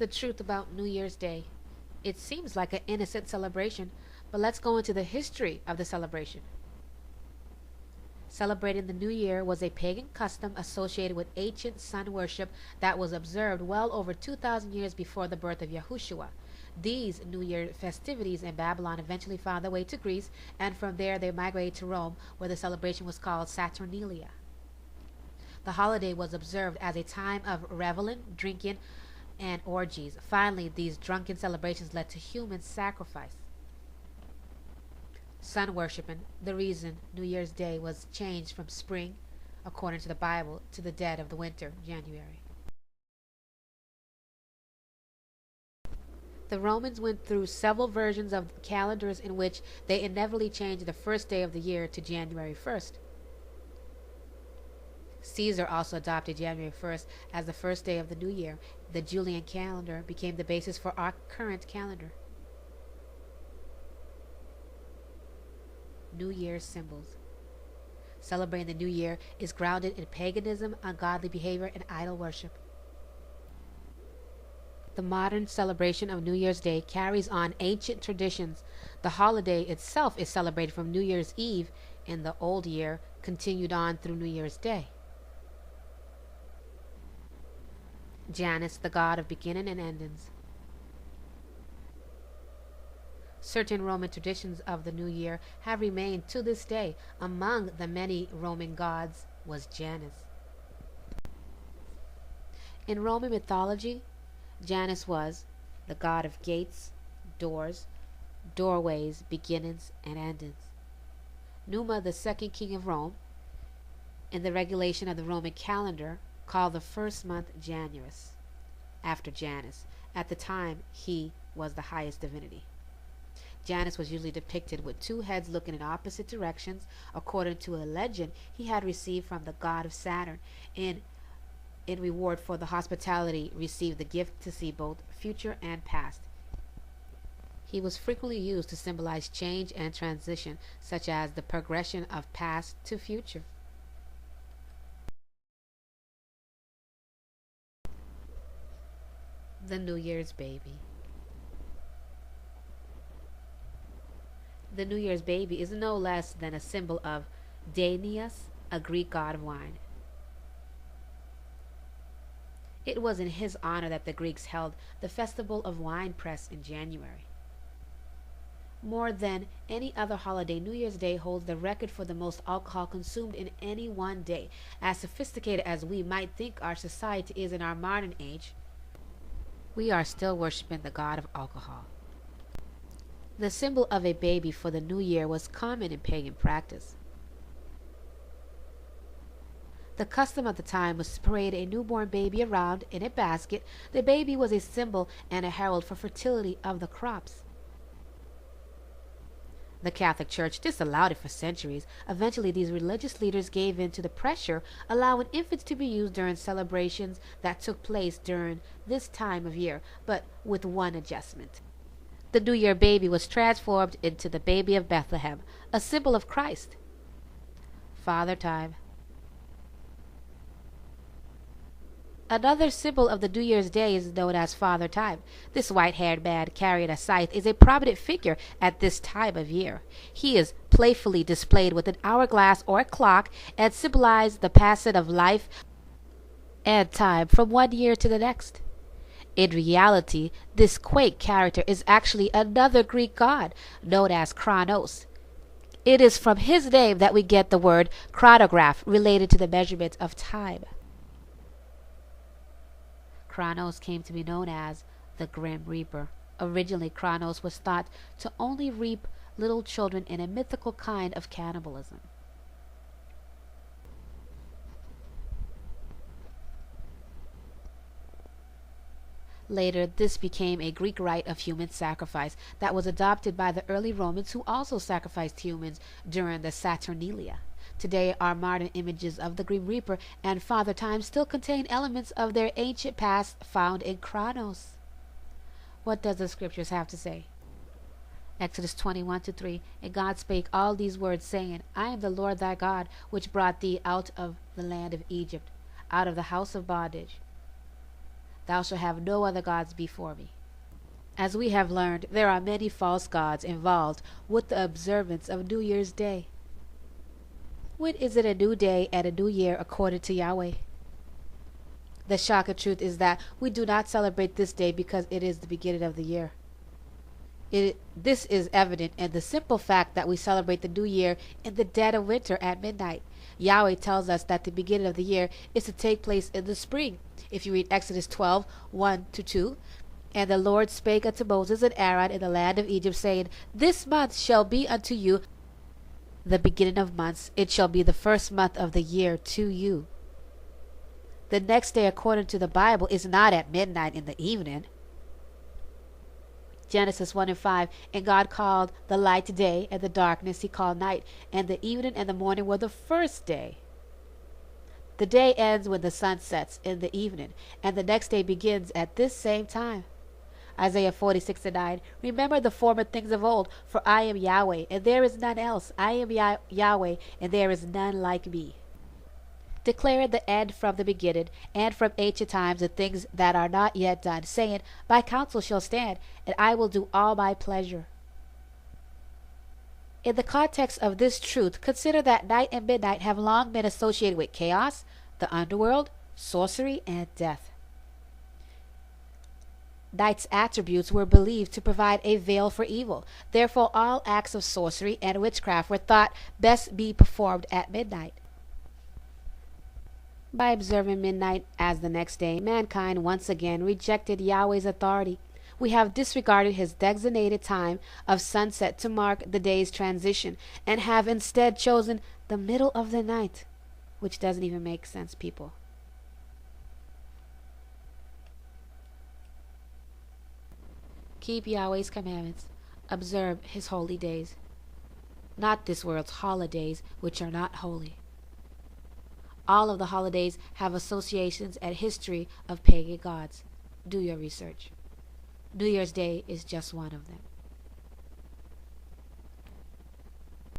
The truth about New Year's Day. It seems like an innocent celebration, but let's go into the history of the celebration. Celebrating the New Year was a pagan custom associated with ancient sun worship that was observed well over 2,000 years before the birth of Yahushua. These New Year festivities in Babylon eventually found their way to Greece, and from there they migrated to Rome, where the celebration was called Saturnalia. The holiday was observed as a time of reveling, drinking, and orgies. Finally, these drunken celebrations led to human sacrifice. Sun worshiping, the reason New Year's Day was changed from spring, according to the Bible, to the dead of the winter, January. The Romans went through several versions of calendars in which they inevitably changed the first day of the year to January 1st. Caesar also adopted January 1st as the first day of the new year. The Julian calendar became the basis for our current calendar. New Year's symbols. Celebrating the New Year is grounded in paganism, ungodly behavior, and idol worship. The modern celebration of New Year's Day carries on ancient traditions. The holiday itself is celebrated from New Year's Eve in the old year, continued on through New Year's Day. Janus, the god of beginning and endings. Certain Roman traditions of the New Year have remained to this day. Among the many Roman gods was Janus. In Roman mythology, Janus was the god of gates, doors, doorways, beginnings, and endings. Numa, the second king of Rome, in the regulation of the Roman calendar, called the first month Janus, after Janus. At the time, he was the highest divinity. Janus was usually depicted with two heads looking in opposite directions. According to a legend he had received from the god of Saturn, in reward for the hospitality, received the gift to see both future and past. He was frequently used to symbolize change and transition, such as the progression of past to future. The New Year's baby. The New Year's baby is no less than a symbol of Janus, a Greek god of wine. It was in his honor that the Greeks held the festival of wine press in January. More than any other holiday, New Year's Day holds the record for the most alcohol consumed in any one day. As sophisticated as we might think our society is in our modern age, we are still worshiping the god of alcohol. The symbol of a baby for the new year was common in pagan practice. The custom of the time was to parade a newborn baby around in a basket. The baby was a symbol and a herald for fertility of the crops. The Catholic Church disallowed it for centuries. Eventually, these religious leaders gave in to the pressure, allowing infants to be used during celebrations that took place during this time of year, but with one adjustment. The New Year baby was transformed into the baby of Bethlehem, a symbol of Christ. Father Time. Another symbol of the New Year's Day is known as Father Time. This white-haired man carrying a scythe is a prominent figure at this time of year. He is playfully displayed with an hourglass or a clock and symbolizes the passing of life and time from one year to the next. In reality, this quaint character is actually another Greek god known as Cronos. It is from his name that we get the word chronograph, related to the measurement of time. Cronos came to be known as the Grim Reaper. Originally, Cronos was thought to only reap little children in a mythical kind of cannibalism. Later, this became a Greek rite of human sacrifice that was adopted by the early Romans, who also sacrificed humans during the Saturnalia. Today, our modern images of the Grim Reaper and Father Time still contain elements of their ancient past found in Cronos. What does the scriptures have to say? Exodus 21:3, And God spake all these words, saying, I am the Lord thy God, which brought thee out of the land of Egypt, out of the house of bondage. Thou shalt have no other gods before me. As we have learned, there are many false gods involved with the observance of New Year's Day. When is it a new day and a new year according to Yahweh? The shocking truth is that we do not celebrate this day because it is the beginning of the year. This is evident in the simple fact that we celebrate the new year in the dead of winter at midnight. Yahweh tells us that the beginning of the year is to take place in the spring. If you read Exodus 12, 1-2, and the Lord spake unto Moses and Aaron in the land of Egypt, saying, This month shall be unto you the beginning of months. It shall be the first month of the year to you. The next day, according to the Bible, is not at midnight in the evening. Genesis 1:5, and God called the light day, and the darkness he called night, and the evening and the morning were the first day. The day ends when the sun sets in the evening, and the next day begins at this same time. Isaiah 46:9, remember the former things of old, for I am Yahweh, and there is none else. I am Yahweh, and there is none like me. Declare the end from the beginning, and from ancient times the things that are not yet done, saying, My counsel shall stand, and I will do all my pleasure. In the context of this truth, consider that night and midnight have long been associated with chaos, the underworld, sorcery, and death. Night's attributes were believed to provide a veil for evil. Therefore, all acts of sorcery and witchcraft were thought best be performed at midnight. By observing midnight as the next day, mankind once again rejected Yahweh's authority. We have disregarded his designated time of sunset to mark the day's transition, and have instead chosen the middle of the night, which doesn't even make sense, people. Keep Yahweh's commandments. Observe his holy days, not this world's holidays, which are not holy. All of the holidays have associations and history of pagan gods. Do your research. New Year's Day is just one of them.